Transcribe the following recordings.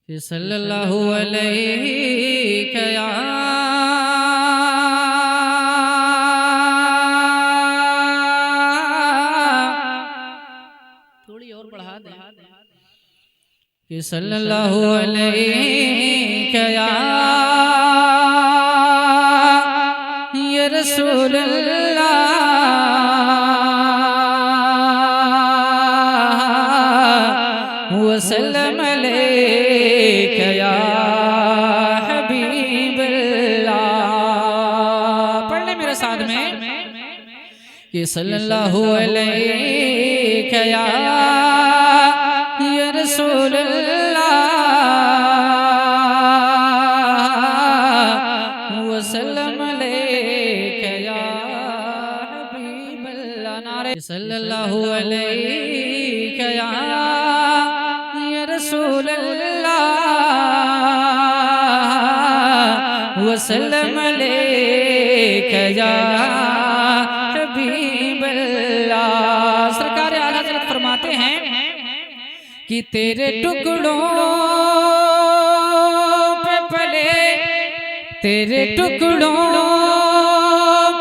कि सल्लल्लाहु अलैहि या थोड़ी और बढ़ा दे कि सल्लल्लाहु अलैहि या रसूल अल्लाह वसल्लम अलैका या हबीब अल्लाह। पढ़ ले मेरे साथ में कि सल्लल्लाहु अलैका या रसूल अल्लाह वसल्लम अलैका या हबीब अल्लाह। नारे सल्लल्लाहु अलैका या रसूल अल्लाह वसल्लम अलैका या हबीब अल्लाह। सरकार आला हज़रत फरमाते हैं कि तेरे टुकड़ों पे पले, तेरे टुकड़ों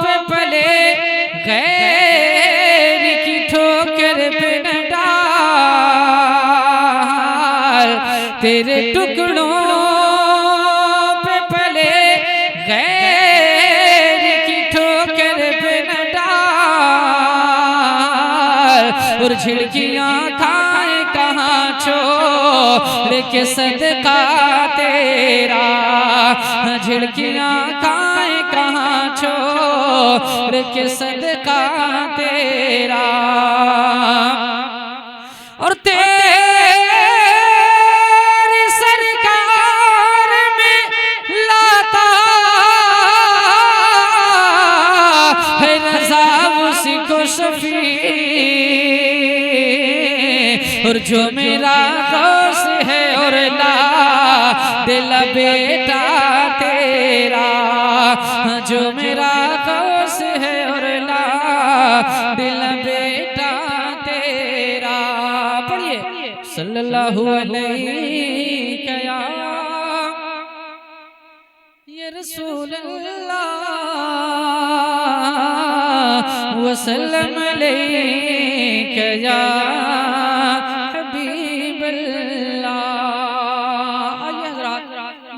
पे पले गैर की ठोकर पे न डाल। तेरे टुकड़ों पे पले गैर की ठोकर पे न डाल। और झिड़कियां खाए कहाँ छोड़ के सदका तेरा, झिड़कियां खाए कहाँ छोड़ के सदका तेरा। और तेरी सरकार में लाता है रज़ा उसी को शफी। और जो मेरा गौस है और ला दिल बेटा तेरा, जो मेरा गौस है और ला दिल बेटा तेरा। पढ़िए सल्लल्लाहु अलैहि या रसूल अल्लाह वसल्लम अलैका या हबीब अल्लाह। आइए हज़रात,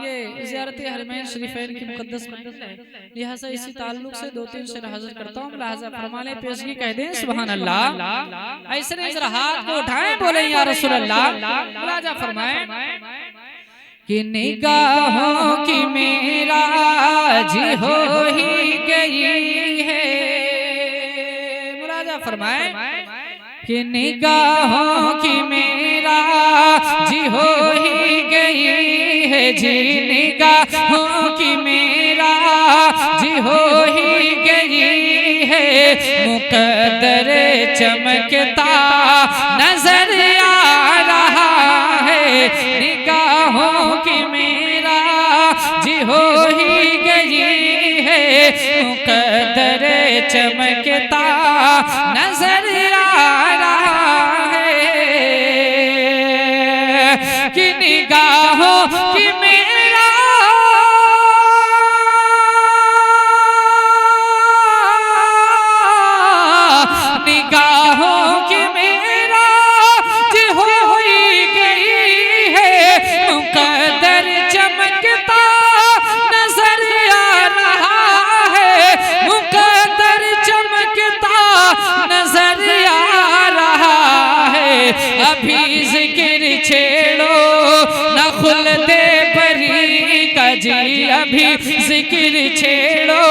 ये ज़ियारत हरमैन शरीफैन की मुक़द्दस मंजिल है, लिहाजा इसी ताल्लुक से दो तीन शेर हाज़िर करता हूँ। लिहाजा फरमाने पेशगी कह दें सुभान अल्लाह। ऐसे नहीं जरा हाथ को उठाएं, बोले या रसूल अल्लाह। लिहाजा फरमाएं कि निगाहों की मेराज हो ही गई है। मुराजा फरमाए कि निगाहों की मेराज हो ही गई है जी, निगाहों की मेराज हो ही गई है। मुक़द्दर चमकता नजर आ रहा है, निगाहों की मेराज हो ही गई है। मुक़द्दर चमकता नजर आ रहा है कि निगाहों की मेरा निगाहों की मेरा हो ही गई है। मुक़द्दर चमकता नजर आ रहा है, मुक़द्दर चमकता नजर आ रहा है। अभी जिक्र छेड़ो न खुलदे बरी का जी, अभी जिक्र छेड़ो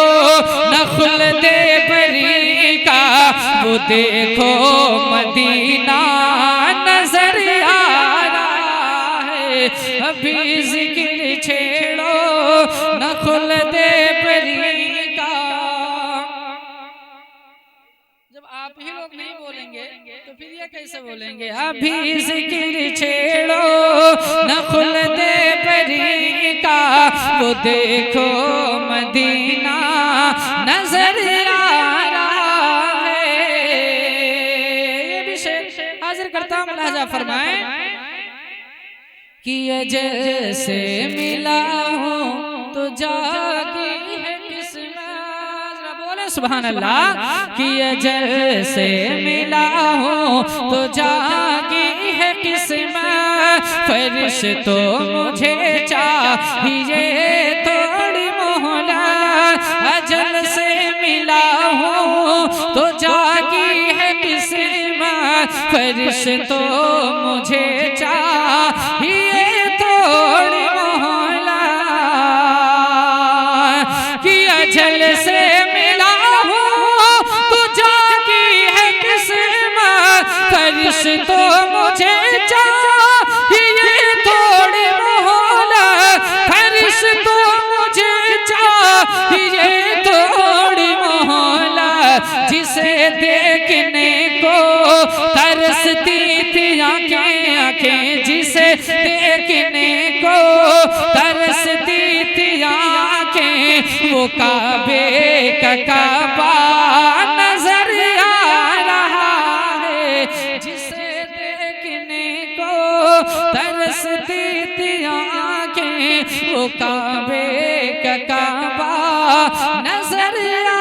न खुलदे बरी का। वो देखो मदीना नजर आ रहा है। अभी जिक्र छेड़ो न खुलदे बरी का। जब आप ही लोग नहीं बोलेंगे तो फिर ये कैसे बोलेंगे। अभी जिक्र छेड़ो न खुलदे बरी का। वो देखो मदीना नजर आ रहा है। ये भी शेर हाजिर करता हूँ। लिहाजा फरमाएं कि जैसे मिला हूँ तो जागी है किस्मत। बोले सुभान अल्लाह। कि जैसे मिला हूँ तो जागी है किस्मत, फरिश्तों मुझे चाहिए थोड़ी मोहलत। अजल से मिला हूँ तो जागी है किस्मत, फरिश्तों मुझे चाहिए थोड़ी मोहलत। कि अजल से मिला हूँ तो जागी है किस्मत, फरिश्तों मुझे चाहिए थोड़ी मोहलत। फरिश्तों मुझे चाहिए थोड़ी मोहलत। जिसे देखने को तरसती थी आंखें, जिसे देखने को तरसती थी आंखें, वो काबे का काबा नजर आ रहा है। जिसे देखने को तरसती थी आंखें, वो काबे का काबा नजर आ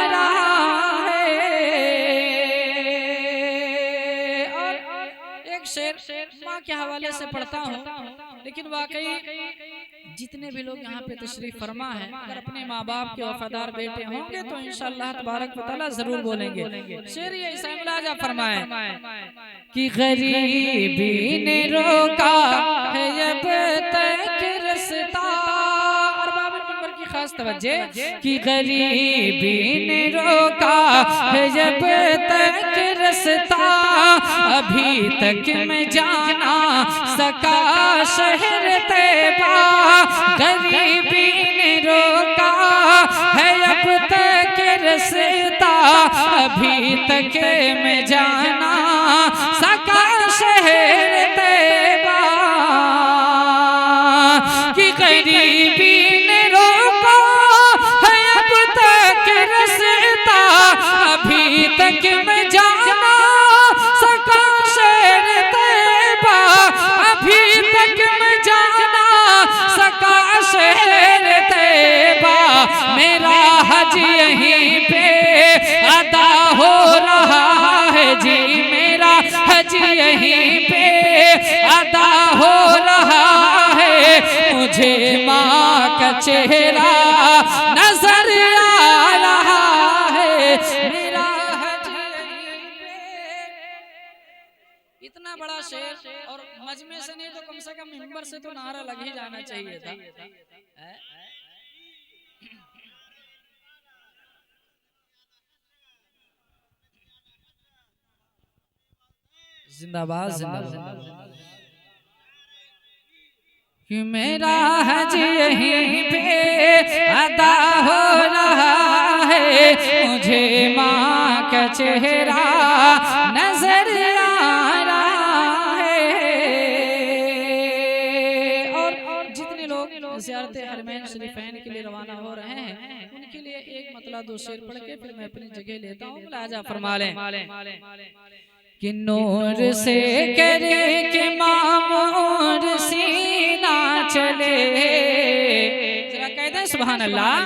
रहा है। और एक शेर माँ के हवाले से पढ़ता हूँ, लेकिन वाकई जितने भी लोग यहाँ पे तशरीफ फरमा है, अगर अपने माँ बाप के वफादार बेटे होंगे तो इंशाअल्लाह तबारक व तआला जरूर बोलेंगे। शेर ये ऐसा मुलाजा फरमाए कि गरीबी ने रोका है अब तक रास्ता। और बाबुल मंबर की खास तवज्जो कि गरीबी ने रोका है जब तक रास्ता, अभी तक मैं जाना सका शहर तैबा। गरीबी ने रोका है अब तक रास्ता, अभी तक मैं जाना सका शहर तैबा। कि गरीबी ने रोका है अब तक रास्ता, अभी तक मैं जाना सका शहर तैबा। अभी तक मैं जाना सका शहर तैबा। मेरा हज यहीं पे अदा हो रहा है जी, मेरा हज यहीं पे अदा हो रहा है। मुझे माँ का चेहरा नजर आ रहा है। मेरा हज यहीं पे। इतना बड़ा शेर और मजमे से नहीं तो कम से कम मिंबर से तो नारा लग ही जाना चाहिए था। जिंदाबाद जिंदाबाद। कि मेरा हज यहीं पे अदा हो रहा है, मुझे माँ का चेहरा नजर आ रहा है। और जितने लोग ज़ियारत हरमैन शरीफैन के लिए रवाना हो रहे हैं, उनके लिए एक मतला दो शेर पढ़ के फिर मैं अपनी जगह लेता हूँ। मुलाजा फरमा लें कि नूर से करे के मामूर सीना चले। जरा कह दें सुभान अल्लाह।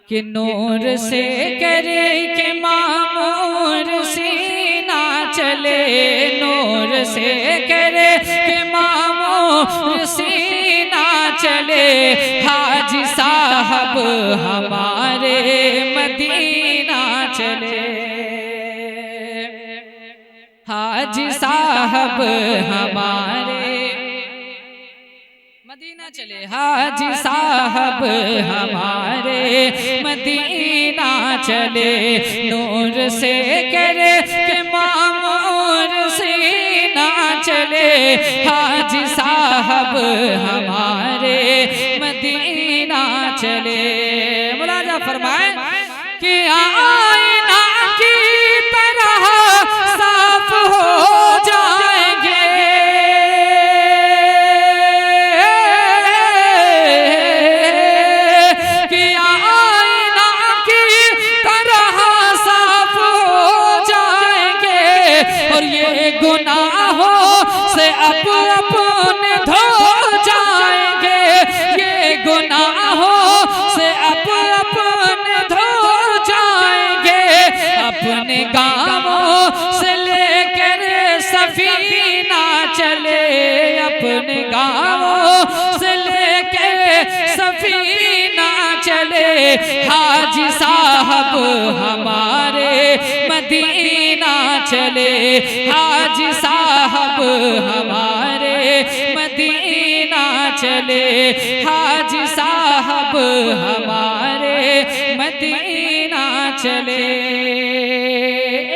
कि नूर से करे के मामूर सीना चले, नूर से करे के मामूर सीना चले। हाजी साहब हमारे मदीना चले, हाजी साहब हमारे मदीना चले। हाजी साहब हमारे मदीना चले, नूर से करे के मामूर सीना चले। हाजी साहब हमारे मदीना चले। मुलाजा फरमाए कि आईना की तरह साफ हो जाएंगे, कि आईना की तरह साफ हो जाएंगे। और ये गुनाहों से अपने अपने गाँवों से लेके सफीना चले, हाजी साहब हमारे मदीना चले, हाजी साहब हमारे मदीना चले, हाजी साहब हमारे मदीना चले।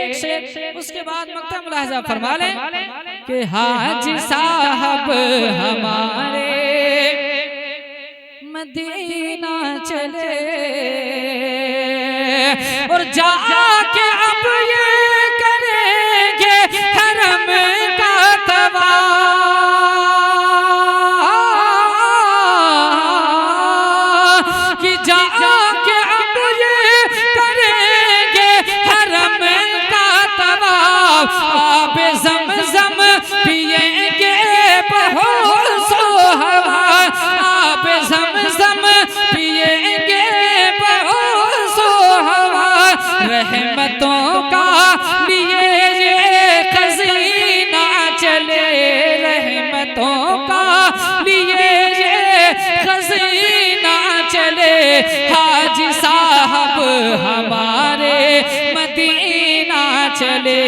एक शेर, उसके बाद मक्ता मुलाहजा फरमा लें कि हाजी साहब हमारे मदीना चले, और जाके अब ये करेंगे हरम का तवाफ, कि जाके अब ये करेंगे हरम का तवाफ, आब ज़मज़म पिएंगे बहोसो हवा, आब ज़मज़म पिएंगे बहोसो हवा, रहमतों का लिए ये खज़ीना चले, रहमतों का लिए ये खज़ीना चले, हाजी साहब हमारे मदीना चले,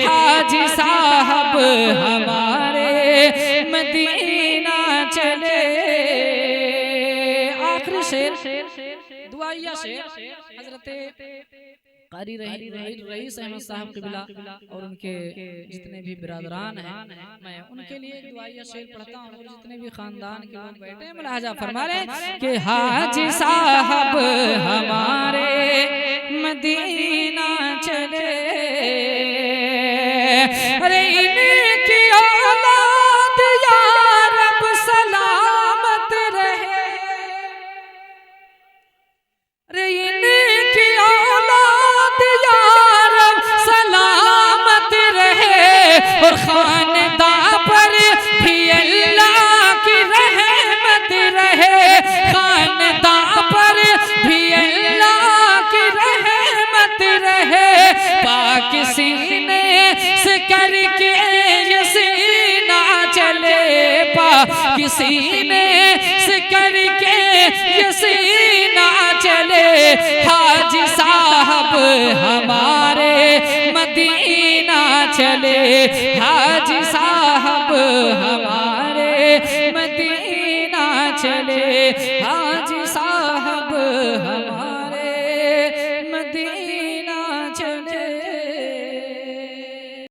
हाजी साहब हमारे मदीना चले। आखिरी शेर, दुआइया शेर, हजरत कारी रईस अहमद साहब क़िबला और उनके जितने भी बिरादरान हैं, मैं उनके लिए एक दुआइया शेर पढ़ता हूँ, और जितने भी खानदान के लोग बैठे हैं मुलाहजा फरमा लें कि हाजी साहब हमारे मदीना चले, अरे इनकी औलाद या रब सलामत रहे, अरे इनकी औलाद या रब सलामत रहे, और खानदां पर भी अल्लाह की रहमत रहे, खानदां पर भी अल्लाह की रहमत रहे, पाक सीने से करके ये सीना चले, पाक सीने से करके ये सीना चले, हाजी साहब हमारे मदीना चले, हाजी साहब हमारे मदीना चले, हाजी साहब